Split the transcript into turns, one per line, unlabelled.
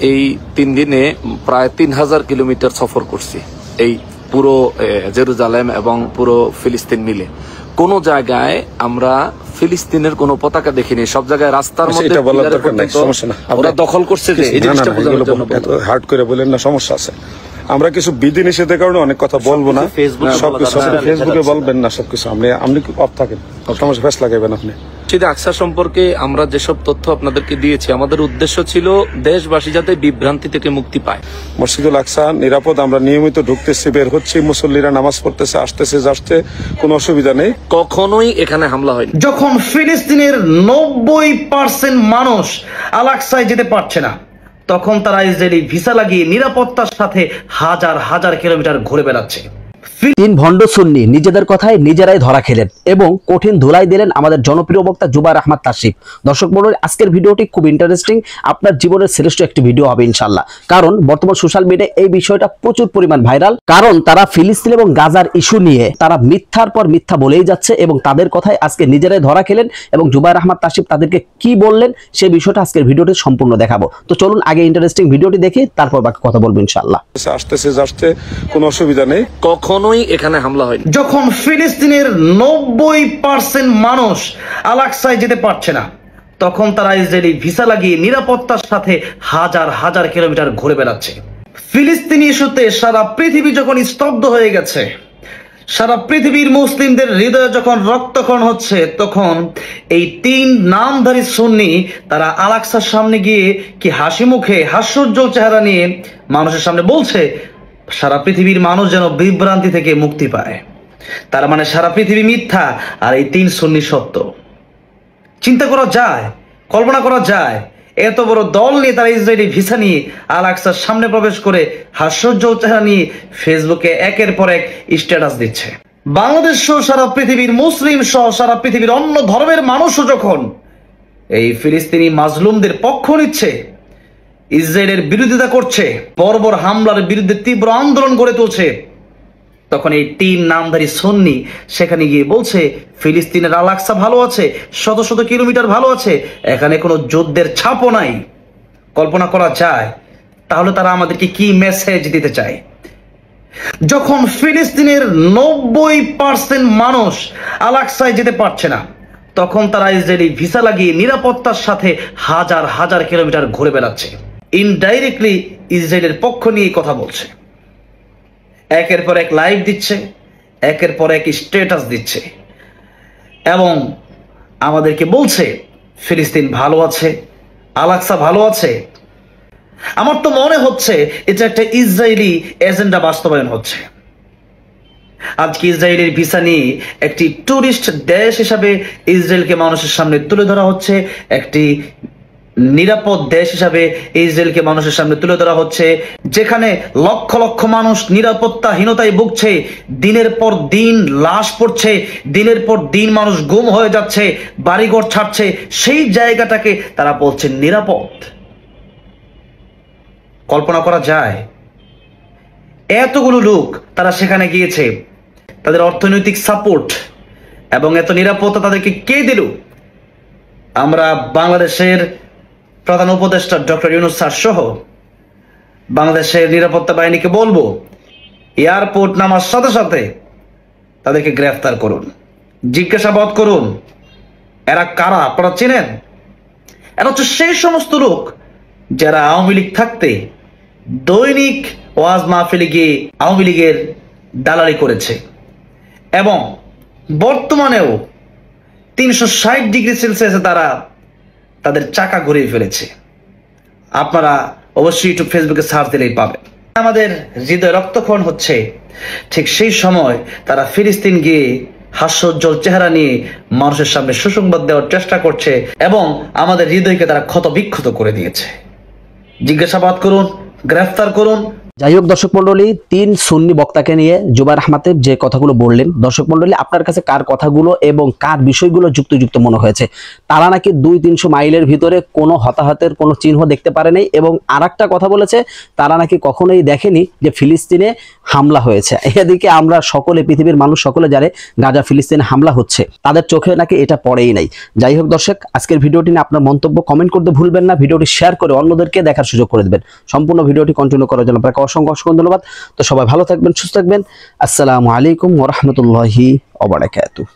এই 3 দিনে প্রায় 3000 কিলোমিটার সফর করছি এই পুরো জেরুজালেম এবং পুরো ফিলিস্তিন মিলে। কোন জায়গায় আমরা ফিলিস্তিনের কোনো পতাকা দেখিনি। সব জায়গায় রাস্তার মধ্যে ওরা দখল করছে। যে এই জিনিসটা বোঝানোর জন্য
হার্ড করে বলেন না, সমস্যা আছে। আমরা কিছু বিধিনিষেধের কারণে অনেক কথা বলবো না, সবকিছু ফেসবুকে বলবেন না, সবকিছু আপনি অফ থাকেন, সমস্যা ফেস লাগাবেন আপনি।
মসজিদে আকসা সম্পর্কে আমরা যেসব তথ্য আপনাদেরকে দিয়েছি, আমাদের উদ্দেশ্য ছিল দেশবাসী যাতে বিভ্রান্তি থেকে মুক্তি পায়।
মসজিদুল আকসা নিরাপদ, আমরা নিয়মিত ঢুকতেছি, বের হচ্ছি, মুসল্লিরা নামাজ পড়তেছে, আসতেছে যাচ্ছে, কোনো অসুবিধা নেই।
কখনোই এখানে হামলা হয়নি।
যখন ফিলিস্তিনের 90% মানুষ আল আকসায় যেতে পারছে না, তখন তারা ইসরায়েলি ভিসা লাগিয়ে নিরাপত্তার সাথে হাজার হাজার কিলোমিটার ঘুরে বেড়াচ্ছে।
3 ভণ্ড সুন্নি নিজেদের কথায় নিজেরাই ধরা খেলেন এবং কঠিন ধুলাই দিলেন আমাদের জনপ্রিয় বক্তা জুবায়ের আহমদ তাসিফ। দর্শক মণ্ডলী, আজকের ভিডিওটি খুব ইন্টারেস্টিং, আপনার জীবনের শ্রেষ্ঠ একটি ভিডিও হবে ইনশাআল্লাহ। কারণ বর্তমান সোশ্যাল মিডিয়ায় এই বিষয়টা প্রচুর পরিমাণ ভাইরাল। কারণ তারা ফিলিস্তিন এবং গাজার ইস্যু নিয়ে তারা মিথ্যার পর মিথ্যা বলেই যাচ্ছে এবং তাদের কথায় আজকে নিজেরাই ধরা খেলেন। এবং জুবায়ের আহমদ তাসিফ তাদেরকে কি বললেন সেই বিষয়টা আজকের ভিডিওটি সম্পূর্ণ দেখাবো। তো চলুন আগে ইন্টারেস্টিং ভিডিওটি দেখি, তারপর বাকি কথা বলবো ইনশাআল্লাহ।
আসতেছে যাচ্ছে, কোনো অসুবিধা নেই,
কখনোই এখানে হামলা হয়নি।
যখন ফিলিস্তিনের 90% মানুষ আল আকসায় যেতে পারছে না, তখন তারা ইসরায়েলি ভিসা লাগিয়ে নিরাপত্তার সাথে হাজার হাজার কিলোমিটার ঘুরে বেড়াচ্ছে। ফিলিস্তিনি ইস্যুতে সারা পৃথিবী যখন স্তব্ধ হয়ে গেছে, সারা পৃথিবীর মুসলিমদের হৃদয়ে যখন রক্তক্ষরণ হচ্ছে, তখন এই 3 নামধারী সুন্নি তারা আল আকসার সামনে গিয়ে কি হাসি মুখে হাস্যোজ্জ্বল চেহারা নিয়ে মানুষের সামনে বলছে সারা পৃথিবীর মানুষ যেন বিভ্রান্তি থেকে মুক্তি পায়। তার মানে সারা পৃথিবী মিথ্যা আর এই 3 সুন্নি সত্য। চিন্তা করা যায়, কল্পনা করা যায়, এত বড় দল নিয়ে তারা ইসরায়েলি ভিসা নিয়ে আল আকসার সামনে প্রবেশ করে হাস্যোজ্জ্বল চেহারা নিয়ে ফেসবুকে একের পর এক স্ট্যাটাস দিচ্ছে। বাংলাদেশ সহ সারা পৃথিবীর মুসলিম সহ সারা পৃথিবীর অন্য ধর্মের মানুষও যখন এই ফিলিস্তিনি মাজলুমদের পক্ষ নিচ্ছে, ইসরায়েলের বিরোধিতা করছে, বর্বর হামলার বিরুদ্ধে তীব্র আন্দোলন গড়ে তুলছে, তখন এই 3 নামধারী সুন্নি সেখানে গিয়ে বলছে ফিলিস্তিনের আল আকসা ভালো আছে, শত শত কিলোমিটার ভালো আছে, এখানে কোনো যুদ্ধের ছাপও নাই। কল্পনা করা যায় তাহলে তারা আমাদেরকে কি মেসেজ দিতে চায়? যখন ফিলিস্তিনের 90% মানুষ আল আকসায় যেতে পারছে না, তখন তারা ইসরায়েলি ভিসা লাগিয়ে নিরাপত্তার সাথে হাজার হাজার কিলোমিটার ঘুরে বেড়াচ্ছে। ইনডাইরেক্টলি ইসরায়েলের পক্ষ নিয়ে কথা বলছে, একের পর এক লাইভ দিচ্ছে, একের পর এক স্ট্যাটাস দিচ্ছে এবং আমাদেরকে বলছে ফিলিস্তিন ভালো আছে, আল আকসা ভালো আছে। আমার তো মনে হচ্ছে এটা একটা ইসরায়েলি এজেন্ডা বাস্তবায়ন হচ্ছে। আজকে ইসরায়েলের ভিসা নিয়ে একটি টুরিস্ট দেশ হিসাবে ইসরায়েলকে মানুষের সামনে তুলে ধরা হচ্ছে, একটি নিরাপদ দেশ হিসাবে ইসরায়েলকে মানুষের সামনে তুলে ধরা হচ্ছে, যেখানে লক্ষ লক্ষ মানুষ নিরাপত্তাহীনতায় ভুগছে, দিনের পর দিন লাশ পড়ছে, দিনের পর দিন মানুষ গুম হয়ে যাচ্ছে, বাড়িঘর ছাড়ছে, সেই জায়গাটাকে তারা বলছে নিরাপদ। কল্পনা করা যায় এতগুলো লোক তারা সেখানে গিয়েছে, তাদের অর্থনৈতিক সাপোর্ট এবং এত নিরাপত্তা তাদেরকে কে দিল? আমরা বাংলাদেশের প্রধান উপদেষ্টা ডক্টর ইউনূস স্যার সহ বাংলাদেশের নিরাপত্তা বাহিনীকে বলবো, এয়ারপোর্ট নামার সাথে সাথে তাদেরকে গ্রেফতার করুন, জিজ্ঞাসাবাদ করুন, এরা কারা আপনারা চেনেন? এরা হচ্ছে সেই সমস্ত লোক যারা আওয়ামী লীগ থাকতে দৈনিক ওয়াজ মাহফিলে গিয়ে আওয়ামী লীগের দালালি করেছে এবং বর্তমানেও 360 ডিগ্রি সেলসিয়াসে তারা তাদের চাকা ঘুরিয়ে ফেলেছে। আপনারা অবশ্যই ইউটিউব ফেসবুকে সার্চ দিলেই পাবেন। আমাদের হৃদয় রক্তক্ষরণ হচ্ছে, ঠিক সেই সময় তারা ফিলিস্তিন গিয়ে হাস্যোজ্জ্বল চেহারা নিয়ে মানুষের সামনে সুসংবাদ দেওয়ার চেষ্টা করছে এবং আমাদের হৃদয়কে তারা ক্ষত বিক্ষত করে দিয়েছে। জিজ্ঞাসাবাদ করুন, গ্রেফতার করুন,
যাই হোক দর্শক মন্ডলী, 3 সুন্নি বক্তাকে নিয়ে জুবায়ের আহমেদ যে কথাগুলো বললেন, দর্শক মন্ডলী আপনার কাছে কার কথাগুলো এবং কার বিষয়গুলো যুক্তিযুক্ত মনে হয়েছে? তারা নাকি 200-300 মাইলের ভিতরে কোনো হতাহতের কোনো চিহ্ন দেখতে পারে নাই, এবং আরেকটা কথা বলেছে তারা নাকি কখনোই দেখেনি যে ফিলিস্তিনে হামলা হয়েছে। এদিকে আমরা সকলে, পৃথিবীর মানুষ সকলে জানে গাজা ফিলিস্তিনে হামলা হচ্ছে, তাদের চোখে নাকি এটা পড়েই নাই। যাই হোক দর্শক, আজকের ভিডিওটি নিয়ে আপনার মন্তব্য কমেন্ট করতে ভুলবেন না, ভিডিওটি শেয়ার করে অন্যদেরকে দেখার সুযোগ করে দেবেন। সম্পূর্ণ ভিডিওটি কন্টিনিউ করার জন্য আপনাকে অসংখ্য ধন্যবাদ। তো সবাই ভালো থাকবেন, সুস্থ থাকবেন। আসসালামু আলাইকুম ওয়া রাহমাতুল্লাহি ওয়া বারাকাতুহু।